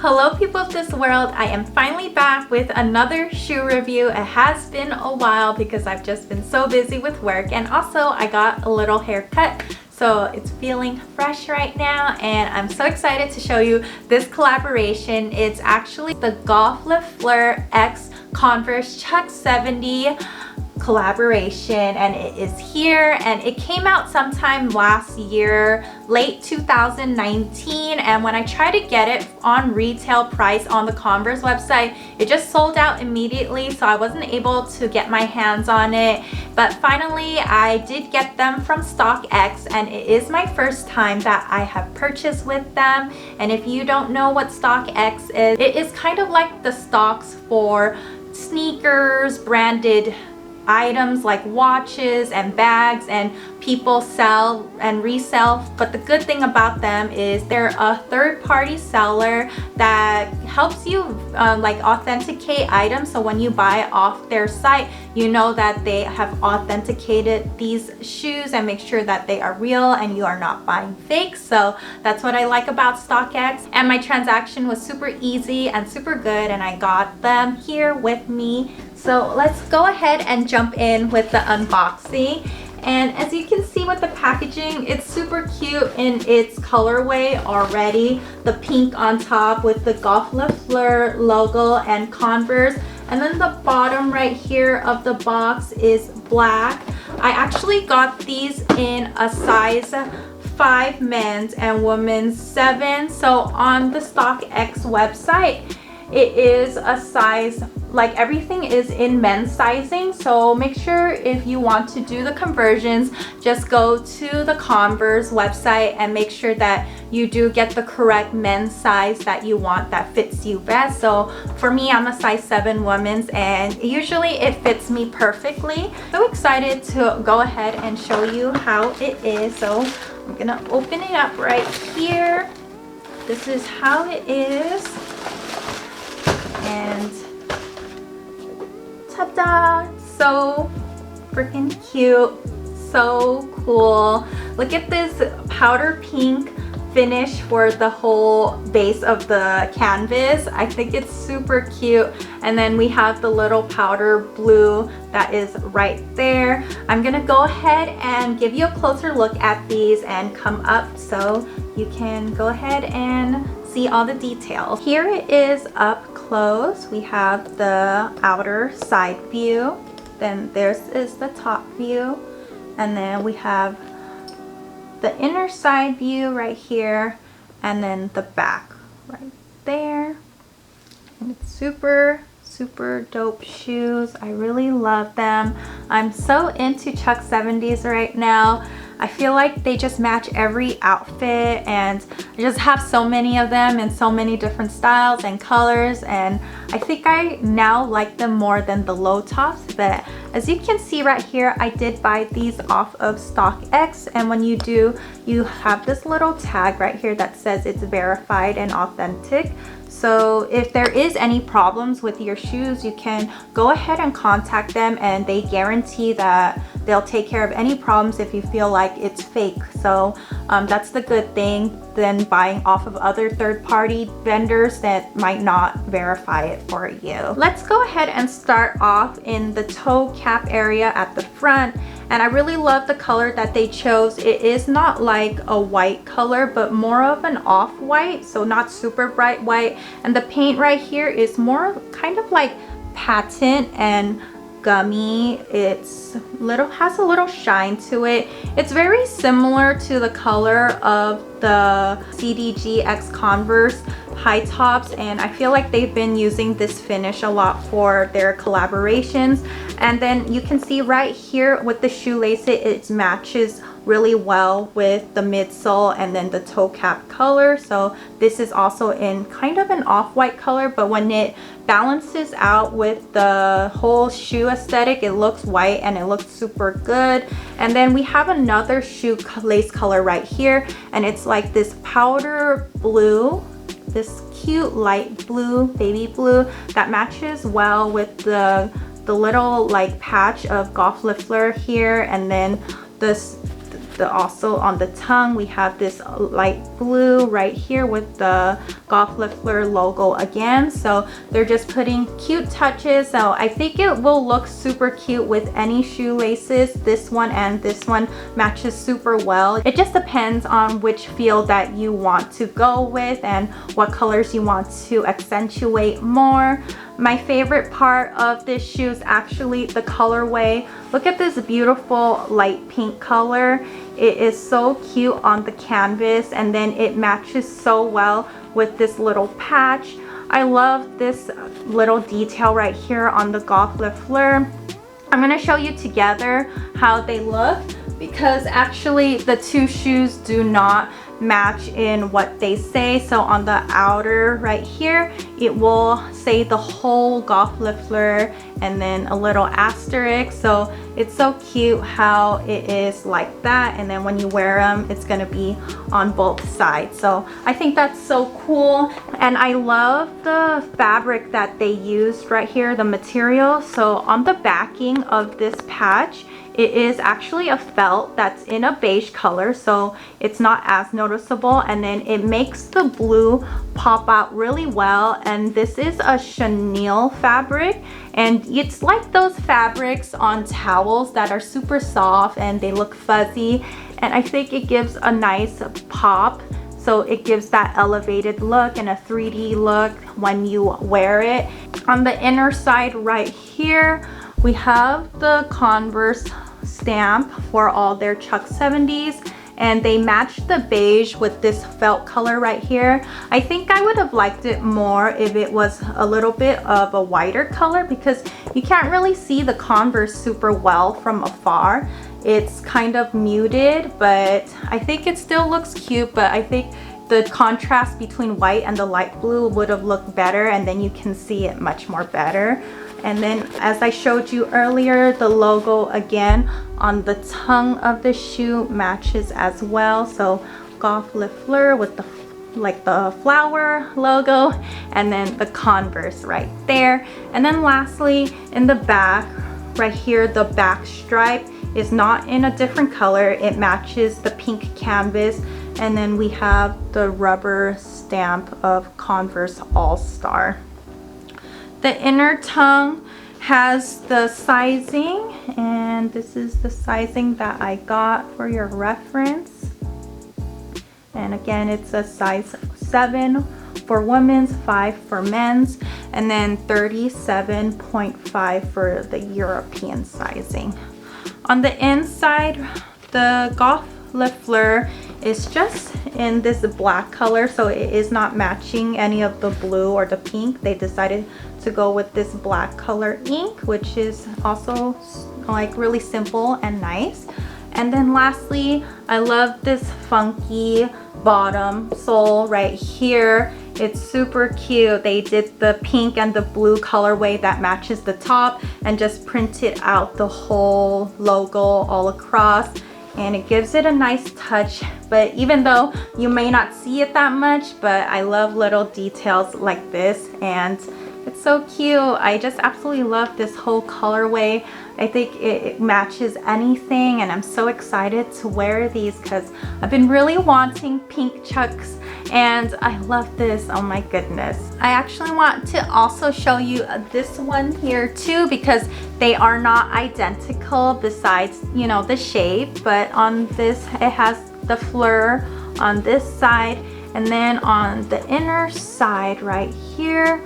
Hello people of this world, I am finally back with another shoe review. It has been a while because I've just been so busy with work, and also I got a little haircut, so it's feeling fresh right now, and I'm so excited to show you this collaboration. It's actually the Golf Le Fleur x Converse Chuck 70 collaboration, and it is here, and it came out sometime last year, late 2019, and when I tried to get it on retail price on the Converse website, it just sold out immediately, so I wasn't able to get my hands on it. But finally I did get them from StockX, and it is my first time that I have purchased with them. And if you don't know what StockX is, it is kind of like the stocks for sneakers, branded items like watches and bags, and people sell and resell. But the good thing about them is they're a third-party seller that helps you like authenticate items, so when you buy off their site, you know that they have authenticated these shoes and make sure that they are real and you are not buying fake. So that's what I like about StockX, and my transaction was super easy and super good, and I got them here with me. So let's go ahead and jump in with the unboxing. And as you can see with the packaging, it's super cute in its colorway already. The pink on top with the Golf Le Fleur logo and Converse. And then the bottom right here of the box is black. I actually got these in a size 5 men's and women's 7. So on the StockX website, it is a size, like everything is in men's sizing, so make sure if you want to do the conversions, just go to the Converse website and make sure that you do get the correct men's size that you want, that fits you best. So for me, I'm a size 7 women's, and usually it fits me perfectly. So excited to go ahead and show you how it is. So I'm gonna open it up right here. This is how it is. And ta-da! So freaking cute, so cool. Look at this powder pink finish for the whole base of the canvas. I think it's super cute. And then we have the little powder blue that is right there. I'm gonna go ahead and give you a closer look at these and come up so you can go ahead and see all the details. Here it is up close. We have the outer side view, then this is the top view, and then we have the inner side view right here, and then the back right there. And it's super dope shoes. I really love them. I'm so into Chuck 70s right now. I feel like they just match every outfit, and I just have so many of them in so many different styles and colors, and I think I now like them more than the low tops. But as you can see right here, I did buy these off of StockX, and when you do, you have this little tag right here that says it's verified and authentic. So if there is any problems with your shoes, you can go ahead and contact them, and they guarantee that they'll take care of any problems if you feel like it's fake. So that's the good thing than buying off of other third-party vendors that might not verify it for you. Let's go ahead and start off in the toe cap area at the front. And I really love the color that they chose. It is not like a white color, but more of an off-white, so not super bright white. And the paint right here is more kind of like patent and gummy. It's has a little shine to it. It's very similar to the color of the CDG X Converse high tops, and I feel like they've been using this finish a lot for their collaborations. And then you can see right here with the shoelace, it matches really well with the midsole and then the toe cap color. So this is also in kind of an off-white color, but when it balances out with the whole shoe aesthetic, it looks white and it looks super good. And then we have another shoe lace color right here, and it's like this powder blue, this cute light blue, baby blue, that matches well with the little like patch of Golf Le Fleur here, and then this Also on the tongue we have this light blue right here with the Golf Le Fleur logo again. So they're just putting cute touches. So I think it will look super cute with any shoelaces. This one and this one matches super well. It just depends on which feel that you want to go with and what colors you want to accentuate more. My favorite part of this shoe is actually the colorway. Look at this beautiful light pink color. It is so cute on the canvas, and then it matches so well with this little patch. I love this little detail right here on the Golf Le Fleur. I'm going to show you together how they look, because actually the two shoes do not match in what they say. So on the outer right here, it will say the whole Golf Le Fleur and then a little asterisk. So it's so cute how it is like that, and then when you wear them, it's gonna be on both sides. So I think that's so cool, and I love the fabric that they used right here, the material. So on the backing of this patch, it is actually a felt that's in a beige color, so it's not as noticeable, and then it makes the blue pop out really well. And this is a chenille fabric, and it's like those fabrics on towels that are super soft and they look fuzzy, and I think it gives a nice pop. So it gives that elevated look and a 3D look when you wear it. On the inner side right here, we have the Converse Stamp for all their Chuck 70s, and they match the beige with this felt color right here. I think I would have liked it more if it was a little bit of a whiter color, because you can't really see the Converse super well from afar. It's kind of muted, but I think it still looks cute. But I think the contrast between white and the light blue would have looked better, and then you can see it much more better. And then, as I showed you earlier, the logo again on the tongue of the shoe matches as well. So Golf Le Fleur with the the flower logo, and then the Converse right there. And then lastly, in the back right here, the back stripe is not in a different color. It matches the pink canvas. And then we have the rubber stamp of Converse All-Star. The inner tongue has the sizing, and this is the sizing that I got for your reference. And again, it's a size 7 for women's, 5 for men's, and then 37.5 for the European sizing. On the inside, the Golf Le Fleur is just in this black color, so it is not matching any of the blue or the pink. They decided to go with this black color ink, which is also like really simple and nice. And then lastly, I love this funky bottom sole right here. It's super cute. They did the pink and the blue colorway that matches the top and just printed out the whole logo all across, and it gives it a nice touch. But even though you may not see it that much, but I love little details like this, and it's so cute. I just absolutely love this whole colorway. I think it matches anything, and I'm so excited to wear these because I've been really wanting pink Chucks, and I love this. Oh my goodness. I actually want to also show you this one here too, because they are not identical besides, you know, the shape. But on this, it has the fleur on this side, and then on the inner side right here,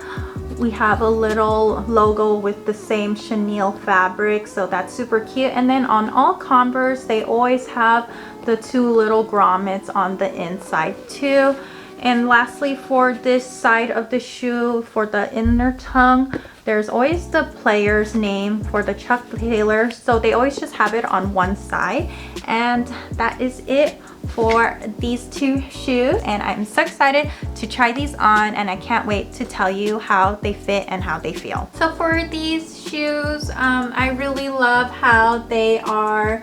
we have a little logo with the same chenille fabric, so that's super cute. And then on all Converse, they always have the 2 little grommets on the inside too. And lastly, for this side of the shoe, for the inner tongue, there's always the player's name for the Chuck Taylor, so they always just have it on one side. And that is it for these 2 shoes, and I'm so excited to try these on, and I can't wait to tell you how they fit and how they feel. So for these shoes, I really love how they are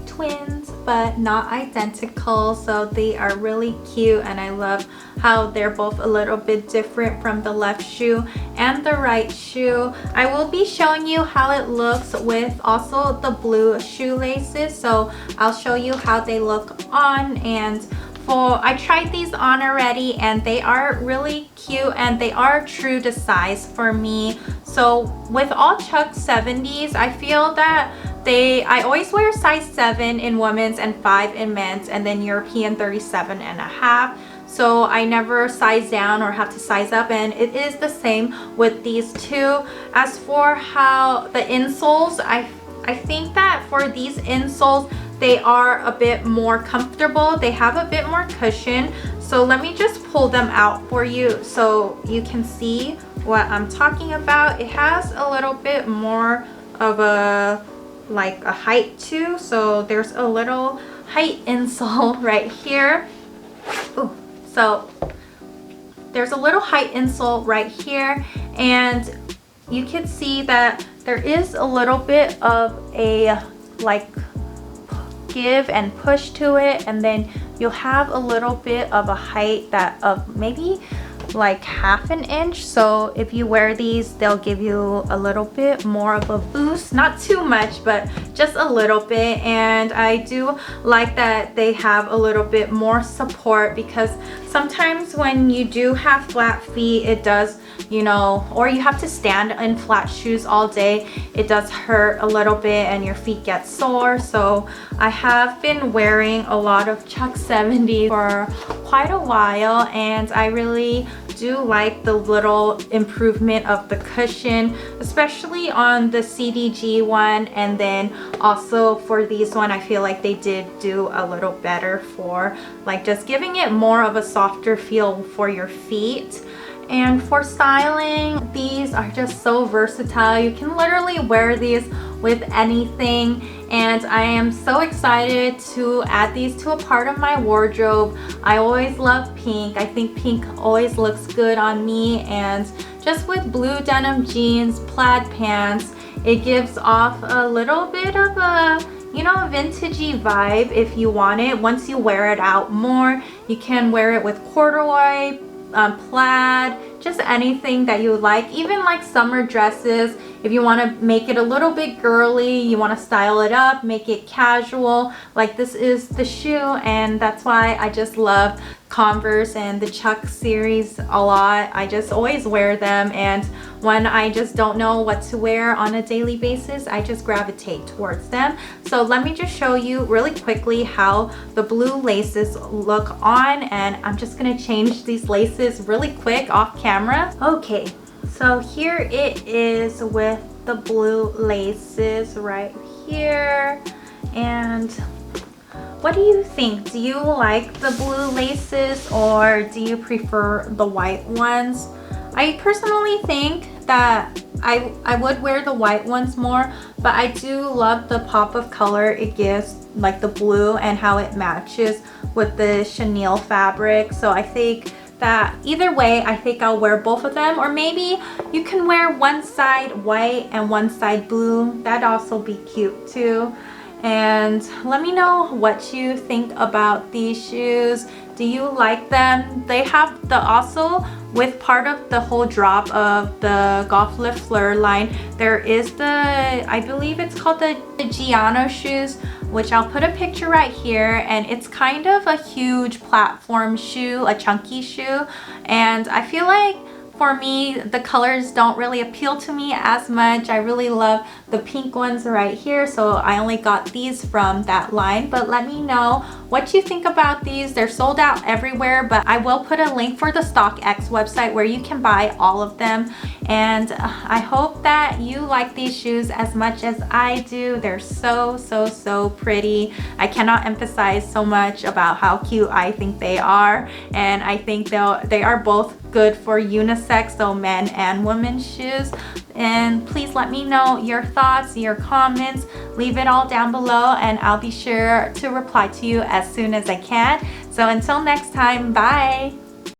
twins, but not identical, so they are really cute, and I love how they're both a little bit different from the left shoe and the right shoe. I will be showing you how it looks with also the blue shoelaces, so I'll show you how they look on. And I tried these on already, and they are really cute, and they are true to size for me. So with all Chuck 70s, I feel that I always wear size 7 in women's and 5 in men's, and then European 37.5. So I never size down or have to size up, and it is the same with these two. As for how the insoles, I think that for these insoles, they are a bit more comfortable. They have a bit more cushion. So let me just pull them out for you so you can see what I'm talking about. It has a little bit more of a height too. So there's a little height insole right here. Ooh, so there's a little height insole right here, and you can see that there is a little bit of a give and push to it, and then you'll have a little bit of a height that of maybe like ½ an inch. So if you wear these, they'll give you a little bit more of a boost, not too much, but just a little bit. And I do like that they have a little bit more support, because sometimes when you do have flat feet, it does, you know, or you have to stand in flat shoes all day, it does hurt a little bit and your feet get sore. So I have been wearing a lot of Chuck 70 for quite a while, and I really do like the little improvement of the cushion, especially on the CDG one, and then also for these one, I feel like they did do a little better for like just giving it more of a softer feel for your feet. And for styling, these are just so versatile. You can literally wear these with anything, and I am so excited to add these to a part of my wardrobe. I always love pink. I think pink always looks good on me, and just with blue denim jeans, plaid pants, it gives off a little bit of a, you know, vintagey vibe if you want it. Once you wear it out more, you can wear it with corduroy, plaid, just anything that you like. Even like summer dresses, if you want to make it a little bit girly, you want to style it up, make it casual, like this is the shoe. And that's why I just love Converse and the Chuck series a lot. I just always wear them, and when I just don't know what to wear on a daily basis, I just gravitate towards them. So let me just show you really quickly how the blue laces look on, and I'm just gonna change these laces really quick off camera. Okay, so here it is with the blue laces right here. And what do you think? Do you like the blue laces, or do you prefer the white ones? I personally think that I would wear the white ones more, but I do love the pop of color it gives, like the blue, and how it matches with the chenille fabric. So I think that either way, I think I'll wear both of them. Or maybe you can wear one side white and one side blue. That'd also be cute too. And let me know what you think about these shoes. Do you like them? They have the also, with part of the whole drop of the Golf Le Fleur line, there is the, I believe it's called the Giano shoes, which I'll put a picture right here. And it's kind of a huge platform shoe, a chunky shoe. And I feel like for me, the colors don't really appeal to me as much. I really love the pink ones right here, so I only got these from that line. But let me know what you think about these. They're sold out everywhere, but I will put a link for the StockX website where you can buy all of them. And I hope that you like these shoes as much as I do. They're so pretty. I cannot emphasize so much about how cute I think they are, and I think they are both good for unisex, so men and women's shoes. And please let me know your thoughts, your comments, leave it all down below, and I'll be sure to reply to you as soon as I can. So until next time, bye.